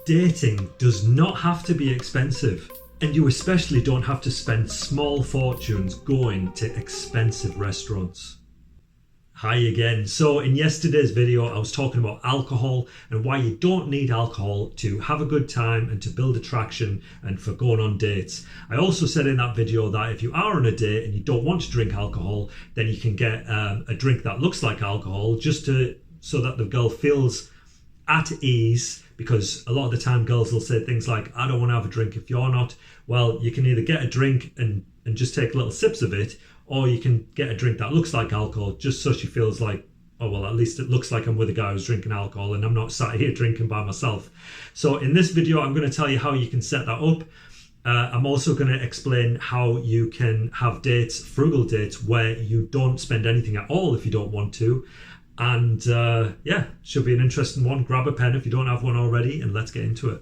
Dating does not have to be expensive, and you especially don't have to spend small fortunes going to expensive restaurants. Hi again. So in yesterday's video, I was talking about alcohol and why you don't need alcohol to have a good time and to build attraction and for going on dates. I also said in that video that if you are on a date and you don't want to drink alcohol, then you can get a drink that looks like alcohol so that the girl feels at ease, because a lot of the time girls will say things like, I don't want to have a drink if you're not. Well, you can either get a drink and just take little sips of it, or you can get a drink that looks like alcohol just so she feels like, oh, well, at least it looks like I'm with a guy who's drinking alcohol and I'm not sat here drinking by myself. So in this video, I'm going to tell you how you can set that up. I'm also going to explain how you can have dates, frugal dates, where you don't spend anything at all if you don't want to. And yeah, should be an interesting one. Grab a pen if you don't have one already, and let's get into it.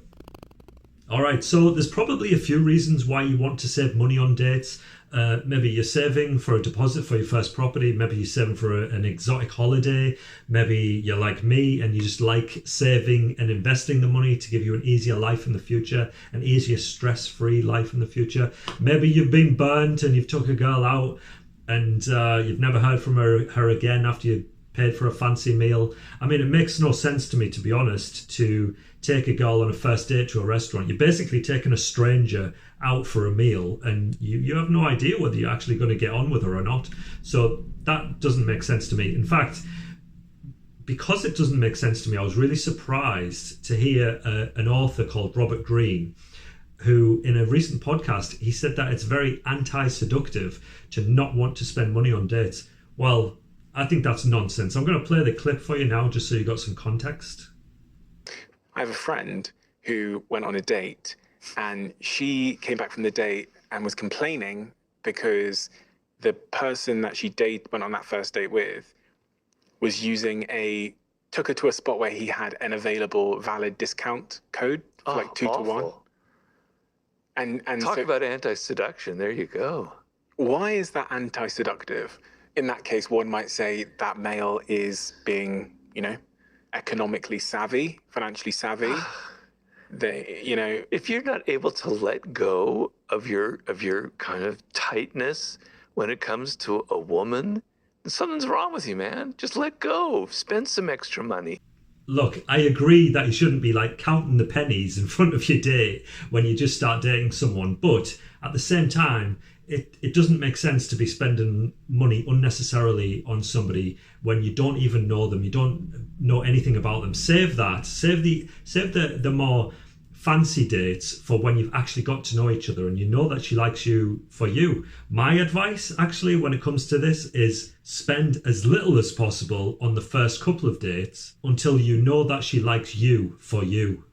All right, so there's probably a few reasons why you want to save money on dates. Maybe you're saving for a deposit for your first property. Maybe you're saving for an exotic holiday. Maybe you're like me and you just like saving and investing the money to give you an easier life in the future, an easier stress-free life in the future. Maybe you've been burnt and you've took a girl out and you've never heard from her again after you paid for a fancy meal. I mean, it makes no sense to me, to be honest, to take a girl on a first date to a restaurant. You're basically taking a stranger out for a meal and you have no idea whether you're actually going to get on with her or not. So that doesn't make sense to me. In fact, because it doesn't make sense to me, I was really surprised to hear an author called Robert Greene, who in a recent podcast, he said that it's very anti-seductive to not want to spend money on dates. Well, I think that's nonsense. I'm going to play the clip for you now just so you got some context. I have a friend who went on a date and she came back from the date and was complaining because the person that she went on that first date with was took her to a spot where he had an available valid discount code for like 2 to 1. And Talk about anti-seduction. There you go. Why is that anti-seductive? In that case, one might say that male is being, economically savvy, financially savvy. If you're not able to let go of your kind of tightness when it comes to a woman, then something's wrong with you, man. Just let go. Spend some extra money. Look, I agree that you shouldn't be like counting the pennies in front of your date when you just start dating someone, but at the same time, it doesn't make sense to be spending money unnecessarily on somebody when you don't even know them, you don't know anything about them. Save the more fancy dates for when you've actually got to know each other and you know that she likes you for you. My advice actually when it comes to this is spend as little as possible on the first couple of dates until you know that she likes you for you.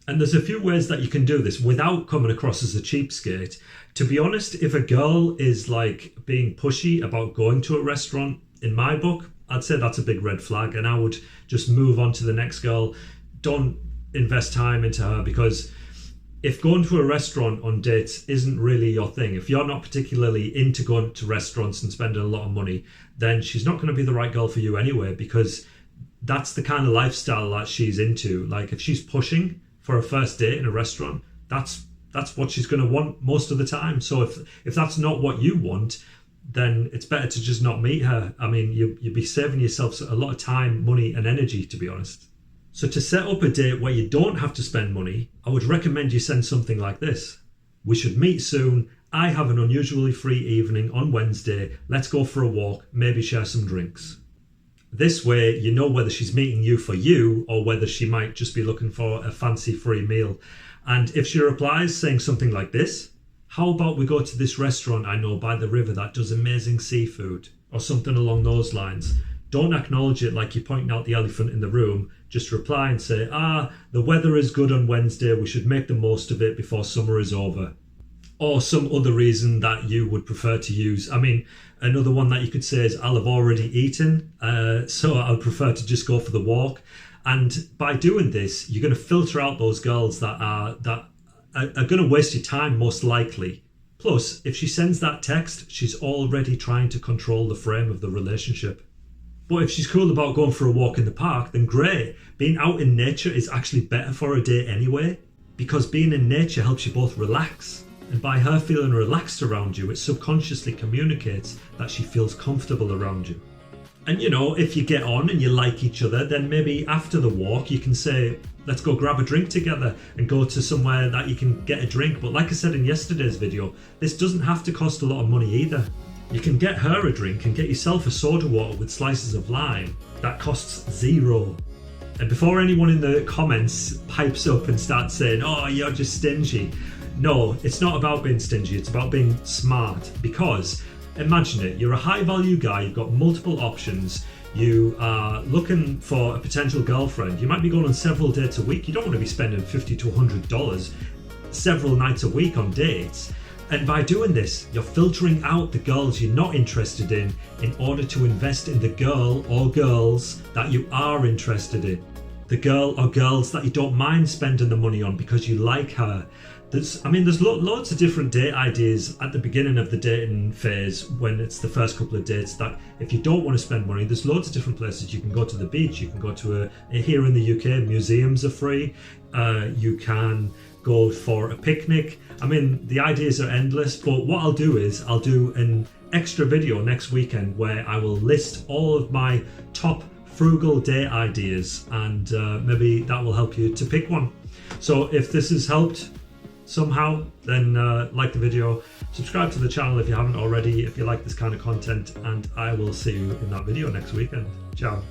And there's a few ways that you can do this without coming across as a cheapskate. To be honest, if a girl is like being pushy about going to a restaurant, in my book, I'd say that's a big red flag and I would just move on to the next girl. Don't invest time into her, because if going to a restaurant on dates isn't really your thing, if you're not particularly into going to restaurants and spending a lot of money, then she's not going to be the right girl for you anyway, because that's the kind of lifestyle that she's into. Like if she's pushing for a first date in a restaurant, that's what she's going to want most of the time. So if that's not what you want, then it's better to just not meet her. I mean, you'd be saving yourself a lot of time, money and energy, to be honest. So to set up a date where you don't have to spend money, I would recommend you send something like this. We should meet soon. I have an unusually free evening on Wednesday. Let's go for a walk, maybe share some drinks. This way, you know whether she's meeting you for you or whether she might just be looking for a fancy free meal. And if she replies saying something like this, how about we go to this restaurant I know by the river that does amazing seafood, or something along those lines. Don't acknowledge it like you're pointing out the elephant in the room. Just reply and say, the weather is good on Wednesday. We should make the most of it before summer is over. Or some other reason that you would prefer to use. I mean, another one that you could say is, I'll have already eaten, so I'll prefer to just go for the walk. And by doing this, you're going to filter out those girls that are going to waste your time most likely. Plus, if she sends that text, she's already trying to control the frame of the relationship. But if she's cool about going for a walk in the park, then great. Being out in nature is actually better for a date anyway, because being in nature helps you both relax. And by her feeling relaxed around you, it subconsciously communicates that she feels comfortable around you. And you know, if you get on and you like each other, then maybe after the walk you can say, let's go grab a drink together and go to somewhere that you can get a drink. But like I said in yesterday's video, this doesn't have to cost a lot of money either. You can get her a drink and get yourself a soda water with slices of lime. That costs $0. And before anyone in the comments pipes up and starts saying, oh, you're just stingy. No, it's not about being stingy, it's about being smart. Because imagine it, you're a high value guy, you've got multiple options, you are looking for a potential girlfriend, you might be going on several dates a week, you don't want to be spending $50 to $100 several nights a week on dates. And by doing this, you're filtering out the girls you're not interested in order to invest in the girl or girls that you are interested in. The girl or girls that you don't mind spending the money on because you like her. There's loads of different date ideas at the beginning of the dating phase when it's the first couple of dates that if you don't want to spend money, there's loads of different places. You can go to the beach, you can go to here in the UK, museums are free, you can go for a picnic. I mean, the ideas are endless, but what I'll do is I'll do an extra video next weekend where I will list all of my top frugal date ideas, and maybe that will help you to pick one. So if this has helped somehow, then like the video, subscribe to the channel if you haven't already, if you like this kind of content, and I will see you in that video next weekend. Ciao.